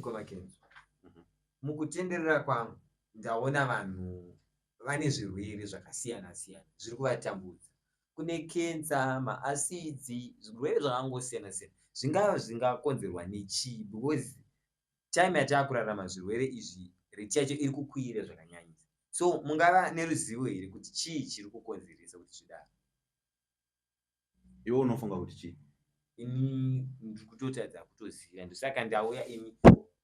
Makenzo. Mukutenderera kwangu ndaona vanhu vane zvirwere zvakasiyana siyana zviri kuvatambudza. Kune kenza, maasidzi, zvirwere zvakangosiyana siyana. Zvingava zvingakonzerwa nechii? Because time yataakurarama zvirwere izvi reti yacho iri kukwira zvakanyanyisa. So mungava neruzivo here kuti chii chiri kukonzeresa kuti zvidaro? Iwe unofunga kuti chii? Ini ndiri kutotadza kutoziva, ndosaka ndauya ini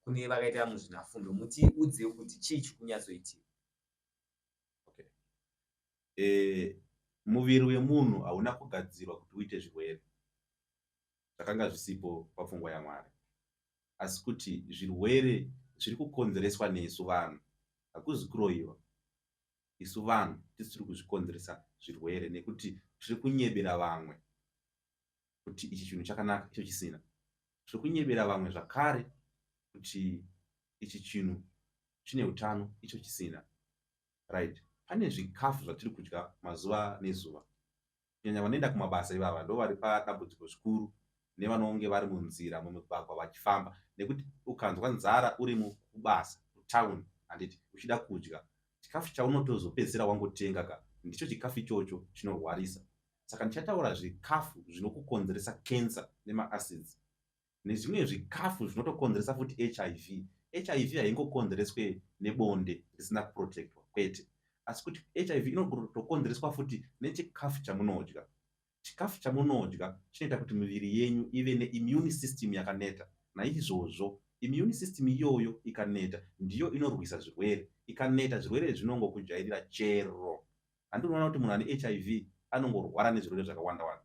kune vakaita muzvinafundo muti udze kuti chii chiri kunyatsoitika. Muviri wemunhu hauna kugadzirwa kuti uite zvirwere. Zvakanga zvisipo papfungwa yaMwari. Asi kuti zvirwere zviri kukonzereswa nesu vanhu. Hakuzi kuroyiwa. Isu vanhu tiri kuzvikonzeresa zvirwere nekuti tiri kunyebera vamwe kuti ichi chinhu chakanaka icho chisina. Tiri kunyebera vamwe zvakare kuti ichi chinhu chine utano icho chisina. Right? Pane zvikafu zvatiri kudya mazuva nezuva. Kunyanya vanoenda kumabasa ivava ndo vari padambudziko zvikuru nevanonge vari munzira mumigwagwa vachifamba, nekuti ukanzwa nzara uri mubasa mutawuni handiti uchida kudya chikafu chaunotozopedzera wangotenga ka ndicho chikafu ichocho chinorwarisa. Saka ndichataura zvikafu zvinokukonzeresa kensa nemaacids nezvimwe zvikafu zvinotokonzeresa futi HIV. HIV haingokonzereswe nebonde risina kuprotectwa kwete, asi kuti HIV inotokonzereswa futi nechikafu chamunodya. Chikafu chamunodya chinoita kuti miviri yenyu ive neimmune system yakaneta. Naizvozvo immune system iyoyo ikaneta ndiyo inorwisa zvirwere. Ikaneta zvirwere zvinongokujairira chero. Handi unoona kuti munhu ane HIV anongorwara nezvirwere zvakawanda wanda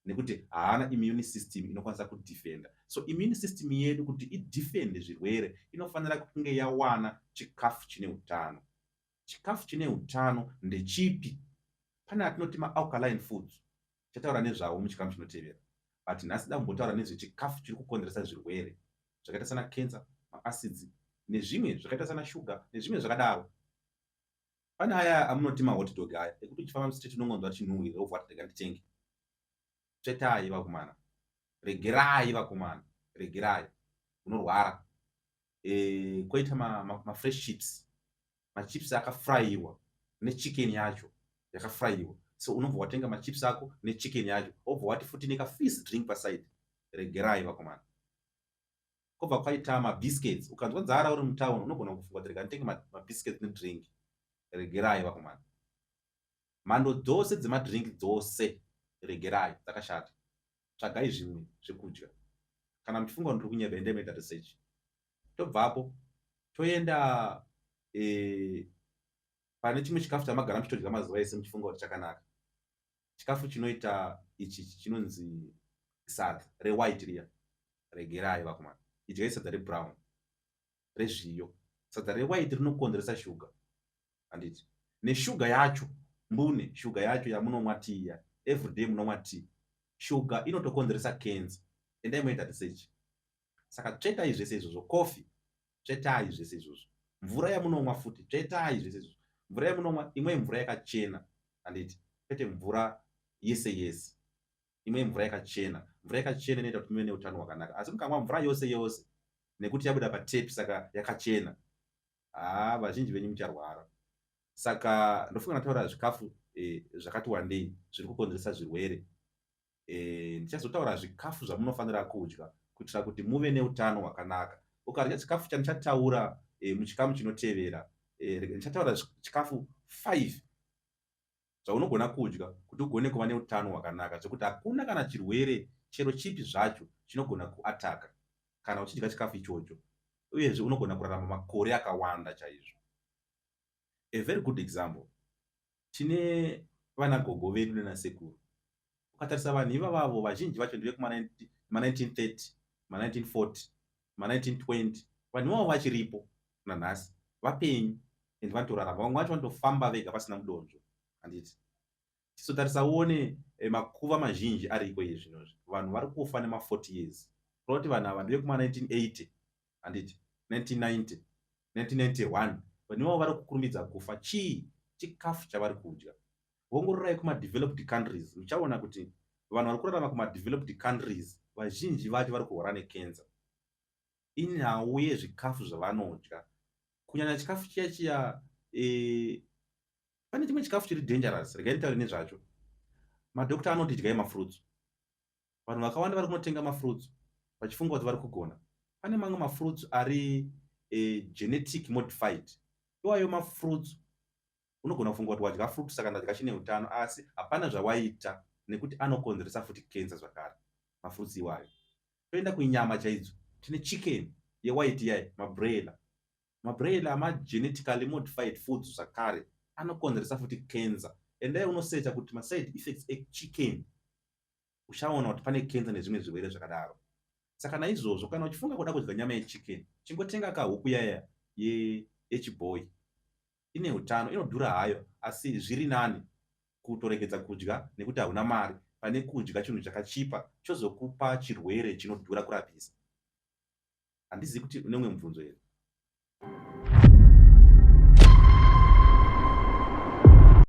nekuti haana immune system inokwanisa kudefenda. So immune system yedu kuti idefende zvirwere inofanira kunge yawana chikafu chine utano. Chikafu chine utano ndechipi? Pane atinoti alkaline foods. Chataura nezvawo muchikamu chinotevera. But nhasi dambotaura nezvechikafu chiri kukonzeresa zvirwere zvakaita sana cancer, maacids nezvimwe zvakaita sana shuga nezvimwe zvakadaro. Pane aya amunoti mahot dog aya ekuti uchifamba musiteti unongonzwa chinhuhwira wobva wati ndega nditenge. Tsvetai vakomana, regerai vakomana, regerai, unorwara. Koita mafresh chips, machips akafraiwa nechicken yacho yakafraiwa. So unobva watenga machips ako nechicken yacho obva wati futi nekafizz drink paside. Regerai vakomana. Kobva kwaita mabiscuits, ukanzwa nzara uri mutawuni unogona kufunga kuti rega nditenge mabiscuits nedrink. Regerai vakomana. Mhando dzose dzemadrink dzose regerai, dzakashata. Tsvagai zvimwe zvekudya. Kana muchifunga kuti ndiri kunyeba endai moita research. Tobvapo toenda pane chimwe chikafu chamagara muchitodya mazuva ese muchifunga kuti chakanaka. Chikafu chinoita ichi chinonzi sadza rewhite riya. Regerai vakomana. Idyai sadza rebrown rezviyo. Sadza rewhite rinokonzeresa shuga. Handiti. Neshuga yacho mbune shuga yacho yamunomwa tea ya everyday munomwa tea. Shuga inotokonzeresa cancer. Endai moita research. Saka tsvetai zvese izvozvo. Coffee tsvetai zvese izvozvo. Mvura yamunomwa futi tsvetai zvese izvozvo. Mvura yamunomwa imwe mvura yakachena. Handiti. Kwete mvura yese yese. Imwe mvura yakachena. Mvura yakachena inoita kuti muve neutano hwakanaka. Asi mukamwa mvura yose yose nekuti yabuda patepi saka yakachena, vazhinji venyu mucharwara. Saka ndofunga nataura zvikafu zvakati wandei zviri kukonzeresa zvirwere. Ndichazotaura zvikafu zvamunofanira kudya kuitira kuti muve neutano hwakanaka. Ukadya chikafu chandichataura muchikamu chinotevera, ndichataura chikafu 5 zvaunogona kudya kuti ugone kuva neutano hwakanaka, zvekuti hakuna kana chirwere chero chipi zvacho chinogona kuataka kana uchidya chikafu ichocho. Uyezve unogona kurarama makore akawanda chaizvo. A very good example. Tine vanagogo vedu nenasekuru. Ukatarisa vanhu ivavavo vazhinji vacho ndive kuma1930, ma1940, ma1920. Vanhu ivavo vachiripo nanhasi. Vapenyu ende vanotorarama. Vamwe vacho vanotofamba vega pasina mudonzvo. Handiti. Tizotarisa uone makuva mazhinji ariko izvinozvi. Vanhu vari kufa nema40 years. Kuroti vanhu ava ndive kuma1980. Handiti. 1990, 1991. Vanhu ivavo vari kukurumidza kufa. Chii? Chikafu chavari kudya. Ongororai kuma-developed countries. Muchaona kuti vanhu vari kurarama kuma-developed countries vazhinji vacho vari kurwara necancer. inyau yezvikafu zvavanodya, kunyanya chikafu chiya pane chimwe chikafu chiri dangerous, regai nditaure nezvacho. Madhokta anoti dyai mafruits. Vanhu vakawanda vari kunotenga mafruits vachifunga kuti vari kugona. Pane mamwe mafruits ari genetic modified. Iwayo mafruits unogona kufunga kuti wadya fruit saka ndadya chine utano, asi hapana zvawaita, nekuti anokonzeresa futi cancer zvakare mafruits iwayo. Toenda kunyama chaidzo, tine chicken yewhite yai, mabroiler ma-genetically modified foods zvakare anokonzeresa futi cancer. Endai unosearcha kuti ma-side effects echicken, uchaona kuti pane cancer nezvimwe zvirwere zvakadaro. Saka naizvozvo kana uchifunga kuda kudya nyama yechicken, chingotenga kahuku yaya yechiboy. Ine utano, inodhura hayo, asi zviri nani kutoregedza kudya nekuti hauna mari pane kudya chinhu chakachipa chozokupa chirwere chinodhura kurapisa. Handizivi kuti une mumwe mubvunzo here.